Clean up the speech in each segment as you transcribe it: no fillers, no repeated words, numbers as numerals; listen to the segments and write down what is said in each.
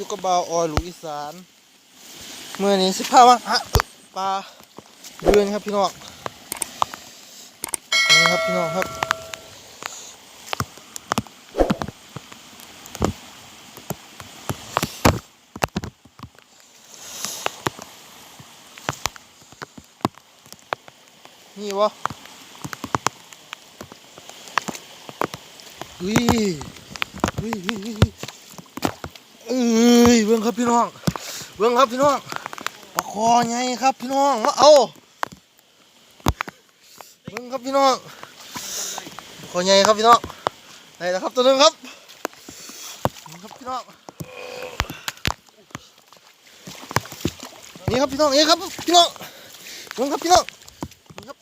อยู่กับบ่าวออยลูกอีสานเมื่อนี้สิพาว่าปลาเดือนครับพี่น้องนี่ครับพี่น้องครับนี่วะเฮ้ยเฮ้ยเฮ้ยเอ้ยเบิ่งครับพี่น้องเบิ่งครับพี่น้องปลาคอไงครับพี่น้องมาเอาเบิ่งครับพี่น้องปลาคอไงครับพี่น้องได้แล้วครับตัวนึงครับนี่ครับพี่น้องนี่ครับพี่น้องนี่ครับพี่น้องเบิ่งครับพี่น้องนี่ครับ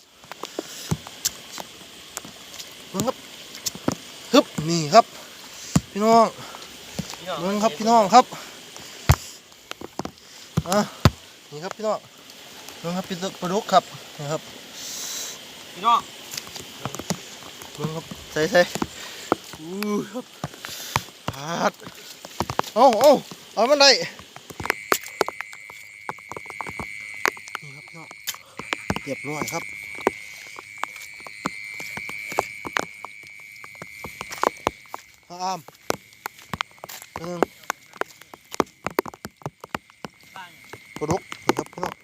เบิ่งครับฮึบนี่ครับพี่น้องเบิ่งครับพี่น้องครับนี่ครับพี่น้องเบิ่งครับปลาดุกครับนี่ครับพี่น้องเบิ่งครับใส่ครับพาดเอามันได้นี่ครับพี่น้องเรียบร้อยครับอ้ามปลาดุกนี่ครับพี่น้อง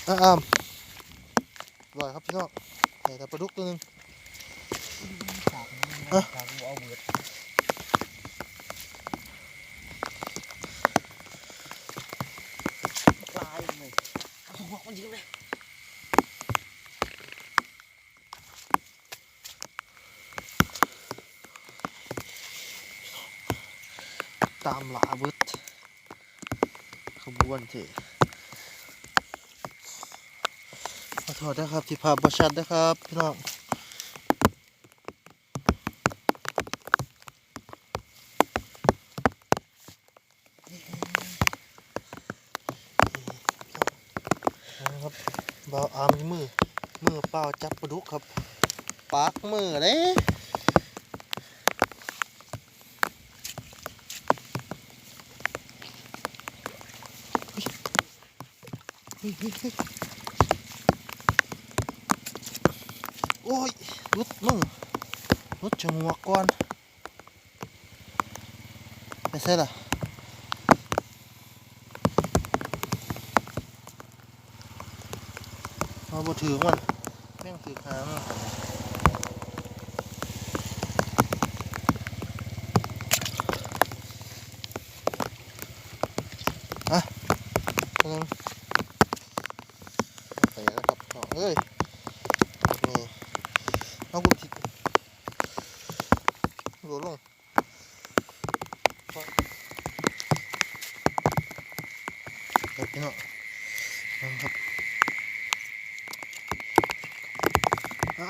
อ้ามลอยครับพี่น้องแต่ปลาดุกตัวนึงตามหลาเบิดขบวนเถอะขอโทษนะครับที่ภาพบ่ชัดนะครับพี่น้องนะครับบ่าวอามมือเปล่าจับปลาดุกครับปากมือเลยโอ้ยรุดมึงรุดจมูกก่อนไปใส่ละเอาบ่ถือมันแม่งถือขามันใส่แล้วครับเอ้ยนี่เอากูทิ้งโหลดลงครับพี่น้องครับ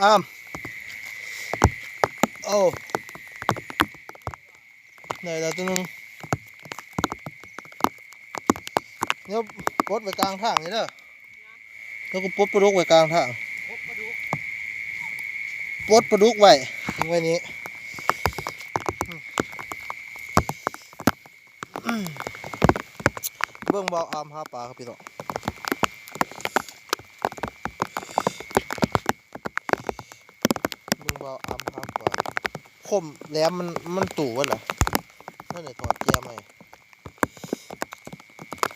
อ้ามโอ้ได้แล้วตัวนึงเนี่ยปลดไว้กลางทางนี่เด้อแล้วก็ปลดปลาดุกไว้กลางทางปลดปลาดุกไว้นี้เบื้องบ่าวอามหาปลาครับพี่น้องเบื้องบ่าวอามหาปลาคมแหลมมันตู่วะเหรอนั่นเลยถอดเกียร์ใหม่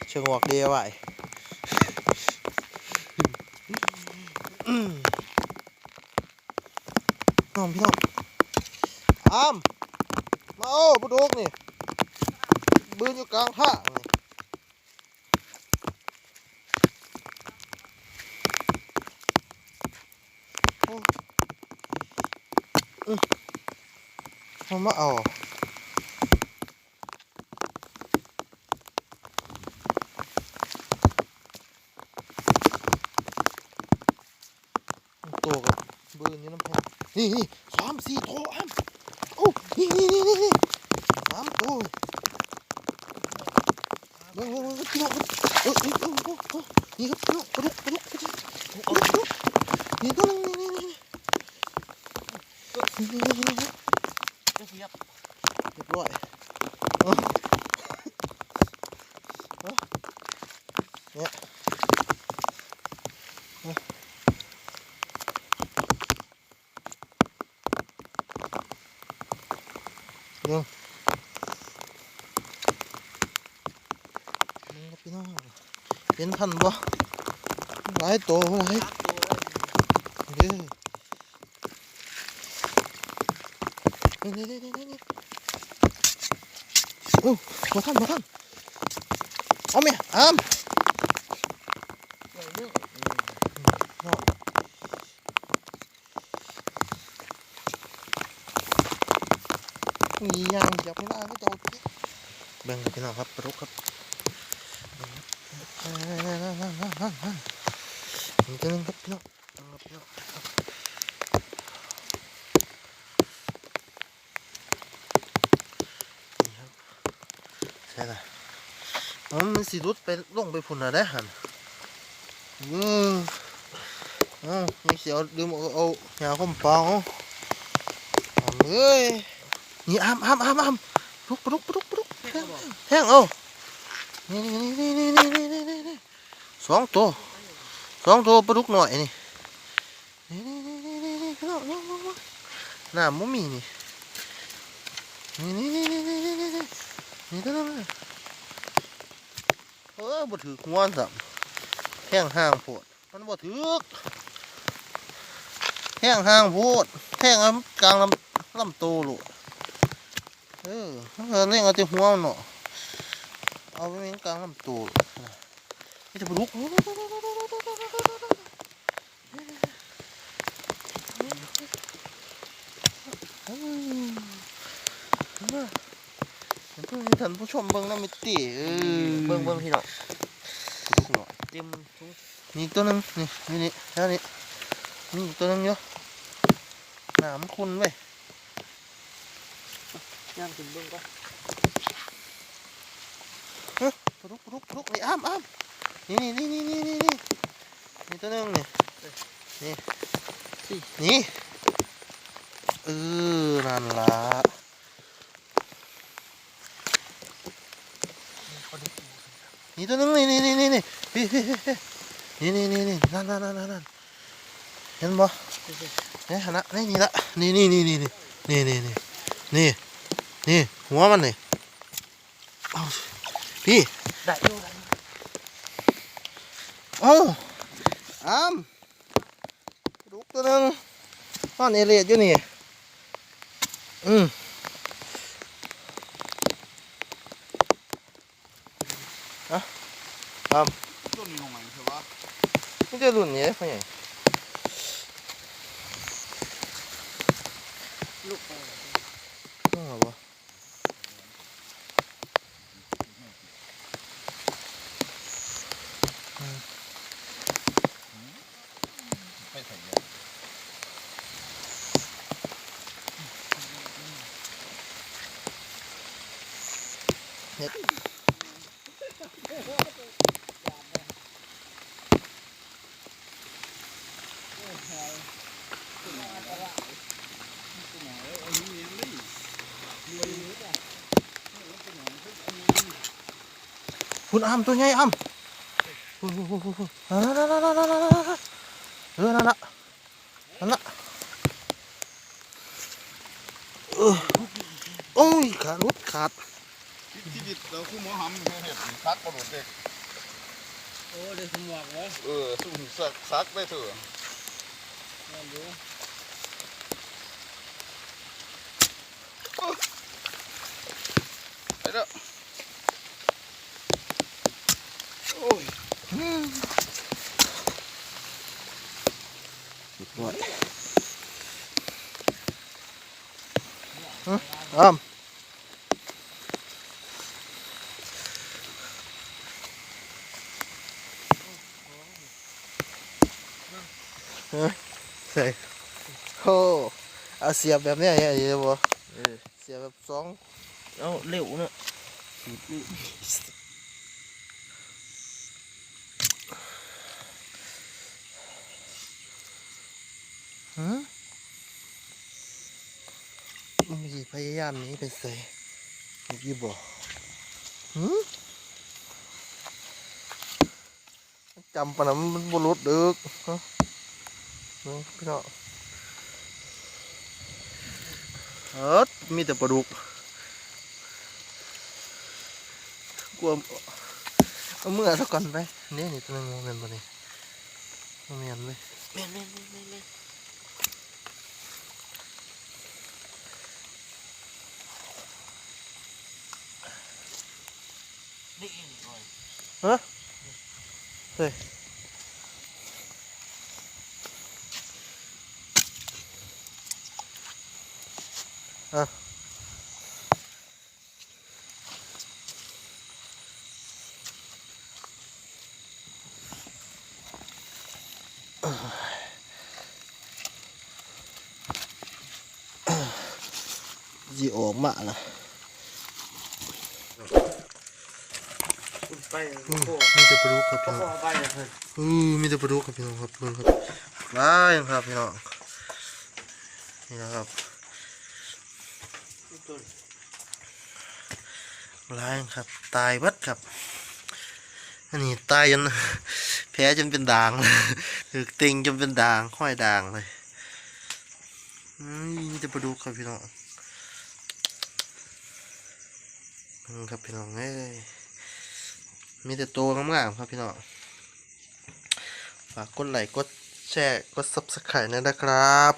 เชิงวอกเดียวไว้น้องพี่น้องอามมาโอ้ปลาดุกนี่บืนอยู่กลางท่ามันมาเอาตัวกับบืนอยู่น้ำแข็ง นี่3-4ตัวอ้ำโอ้นี่3ตัวเบิ่งพี่น้องนี่ครับพี่น้องปลาดุกนี่ตัวนึงนี่เรียบร้อยเนี่ยพี่น้องเห็นพันบ่หลายตัวหลายเด้อนี่โอ้บ่ทันเอาแม่อ้ำมียางจับไม่ได้ก็โดดเบิ่งพี่น้องครับปลาดุกครับนี่ตัวนึงครับพี่น้องใช่ละมันสิรุดไปลงไปพุ่นน่ะได้หันนี่เสียวดื่มเอายาคมปองเอ้ยนี่อ้ำปลุกแทงเอานี่สองตัวปลุกหน่อยนี่น้ำมุ้มีนี่ตัวนั้นบ่ถือหัวสับแทงห่างโพดมันบ่ถือแทงห่างโพดแทงกลางลำโตลูกเล่นเอาแต่หัวเนาะเอาไปกลางลำโตนี่จะปลุกท่านผู้ชมเบิ่งน้ำมิติเบิ่งพี่น้องเต็มนี่ตัวนึงนี่แล้วนี่ตัวนึงเยอะน้ำคุณเว้ยย่างกินเบิ่งก็ปลุกนี่อ้ำนี่ตัวนึงนี่นั่นล่ะนี่ตัวนึงนี่พี่นี่นั่นเห็นบ่เนี่ยหันนะนี่ละนี่หัวมันนี่พี่ได้อยู่ลูกตัวนึงซ่อนเอเลียดอยู่นี่รุ่นของมันใช่ปะไม่ใช่รุ่นนี้พ่อใหญ่ลูกไปเหรอวะไม่ใส่เยอะ คุณอ้ำตัวใหญ่อ้ำนั่นละโอ้ยขาดที่ดิดเราคู่หมอหำเห็ดซักกระโดดเด็กโอ้เด็กสมองเหรอสุ่มซักได้เถอะไปแล้วโอ้ยอ้ำใส่โอ้ เอาเสียบแบบเนี้ยอย่างนี้เลยบ่ เออ เสียบแบบสอง เอาเร็วเนาะ หืมมีพยายามหนี้ไปใส่ยี่บ่หืมจำปะนะมันบรุษดึกฮะน้องพี่น้องมีแต่ปลาดุกกลัวเอาเมื่อสักก่อนไปนี่ตัวนึงมันบ่นี่มันเมียนเลย แม่นแม่นแม่นแม่นแม่นนี่หน่อย ฮะเฮ้ยอ่ะจีออกมาละ ไป มีแต่ปลาดุกครับพี่น้อง ไปเลยเพิ่น มีแต่ปลาดุกครับพี่น้องครับเพิ่นครับร้ายครับพี่น้องนี่นะครับร้ายครับตายเบัดครับอันนี้ตายจน แผลจนเป็นด่าง ถึกติงจนเป็นด่างห้อยด่างเลยมีแต่ปลาดุกครับพี่น้องครับพี่น้องเอ้ยมีแต่ตัวงามๆครับพี่น้องฝากกดไลค์กดแชร์กด Subscribe นะครับ